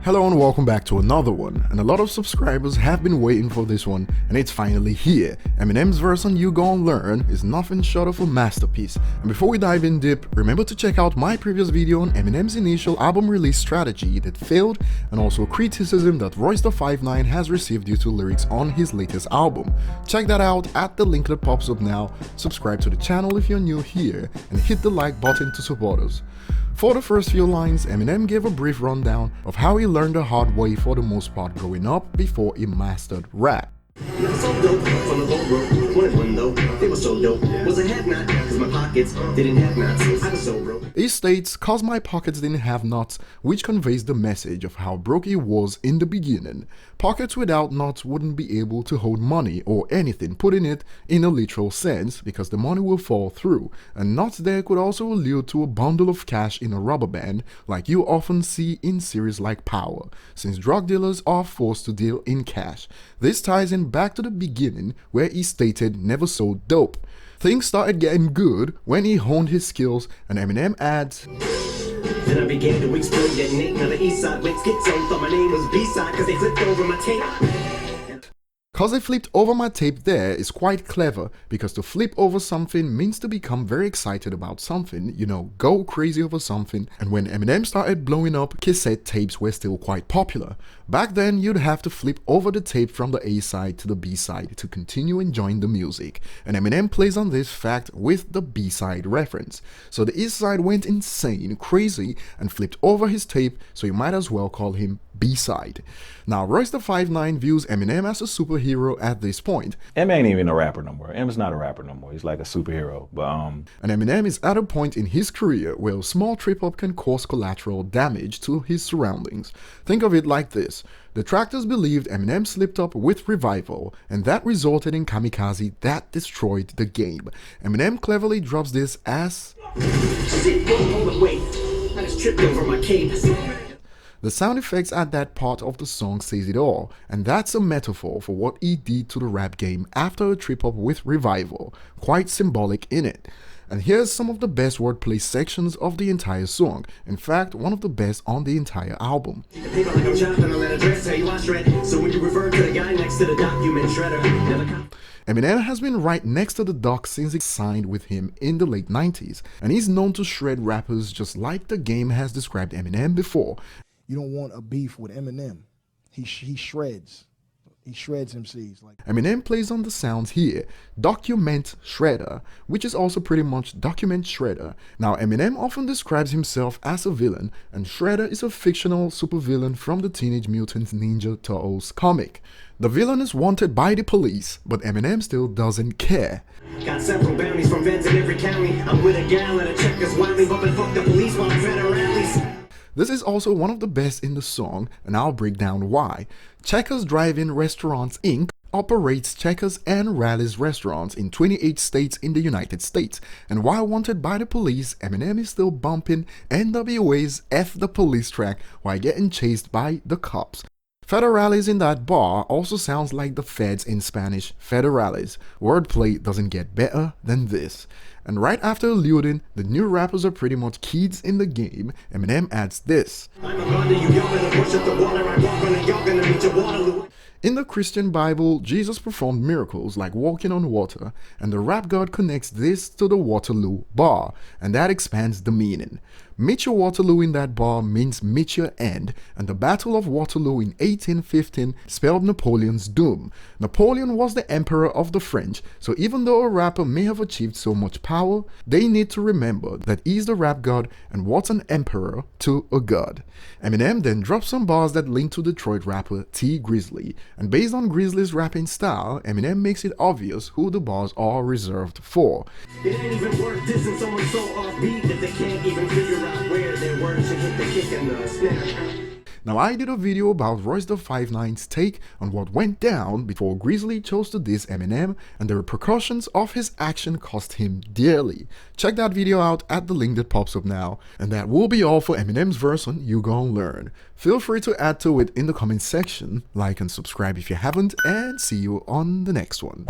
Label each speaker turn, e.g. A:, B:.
A: Hello and welcome back to another one, and a lot of subscribers have been waiting for this one, and it's finally here. Eminem's verse on You Gon' Learn is nothing short of a masterpiece, and before we dive in deep, remember to check out my previous video on Eminem's initial album release strategy that failed, and also criticism that Royce the 5'9" has received due to lyrics on his latest album. Check that out at the link that pops up now, subscribe to the channel if you're new here, and hit the like button to support us. For the first few lines, Eminem gave a brief rundown of how he learned the hard way for the most part growing up before he mastered rap.
B: So dope, from the whole road, wanted one though, they were so dope, was a head knot, cause my pockets didn't have knots, I was so broke.
A: He states, cause my pockets didn't have knots, which conveys the message of how broke he was in the beginning. Pockets without knots wouldn't be able to hold money or anything, putting it in a literal sense, because the money will fall through, and knots there could also allude to a bundle of cash in a rubber band, like you often see in series like Power, since drug dealers are forced to deal in cash. This ties in back to the beginning where he stated never so dope. Things started getting good when he honed his skills, and Eminem adds,
B: Then I began to explode, detonate, now the east side went schizo, thought my name was B-side cause they flipped over my tape.
A: Cause I flipped over my tape there is quite clever, because to flip over something means to become very excited about something, you know, go crazy over something, and when Eminem started blowing up, cassette tapes were still quite popular. Back then, you'd have to flip over the tape from the A side to the B side to continue enjoying the music, and Eminem plays on this fact with the B side reference. So the East side went insane, crazy, and flipped over his tape, so you might as well call him B-side. Now, Royce the 5'9" views Eminem as a superhero at this point.
C: M ain't even a rapper no more. M's not a rapper no more. He's like a superhero. But
A: And Eminem is at a point in his career where a small trip-up can cause collateral damage to his surroundings. Think of it like this. Detractors believed Eminem slipped up with Revival, and that resulted in Kamikaze that destroyed the game. Eminem cleverly drops this as
B: Shit, hold on, wait, I just tripped over my cape.
A: the sound effects at that part of the song says it all, and that's a metaphor for what he did to the rap game after a trip-up with Revival, quite symbolic in it. And here's some of the best wordplay sections of the entire song, in fact one of the best on the entire album. Eminem has been right next to the Doc since he signed with him in the late 90s, and he's known to shred rappers just like the game has described Eminem before.
D: You don't want a beef with Eminem. He shreds. He shreds MCs.
A: Eminem plays on the sounds here. Document Shredder, which is also pretty much Document Shredder. Now, Eminem often describes himself as a villain, and Shredder is a fictional supervillain from the Teenage Mutant Ninja Turtles comic. The villain is wanted by the police, but Eminem still doesn't care.
B: Got several bounties from vents in every county. I'm with a gal and a checkers wildly, bumping fuck the police while I'm at rallies.
A: This is also one of the best in the song, and I'll break down why. Checkers Drive-In Restaurants Inc. operates Checkers and Rallies restaurants in 28 states in the United States, and while wanted by the police, Eminem is still bumping NWA's F the Police track while getting chased by the cops. Federales in that bar also sounds like the feds in Spanish, federales. Wordplay doesn't get better than this. And right after alluding, the new rappers are pretty much kids in the game, Eminem adds this. In the Christian Bible, Jesus performed miracles like walking on water, and the rap god connects this to the Waterloo bar, and that expands the meaning. Meet your Waterloo in that bar means meet your end, and the Battle of Waterloo in 1815 spelled Napoleon's doom. Napoleon was the emperor of the French, so even though a rapper may have achieved so much power, they need to remember that he's the rap god, and what's an emperor to a god? Eminem then drops some bars that link to Detroit rapper T Grizzley, and based on Grizzley's rapping style, Eminem makes it obvious who the bars are reserved for.
B: It ain't even worth dissing someone so offbeat that they can't even figure out where their words should hit the kick and the snare.
A: Now, I did a video about Royce the 5'9"'s take on what went down before Grizzley chose to diss Eminem, and the repercussions of his action cost him dearly. Check that video out at the link that pops up now, and that will be all for Eminem's verse on You Gon' Learn. Feel free to add to it in the comment section, like and subscribe if you haven't, and see you on the next one.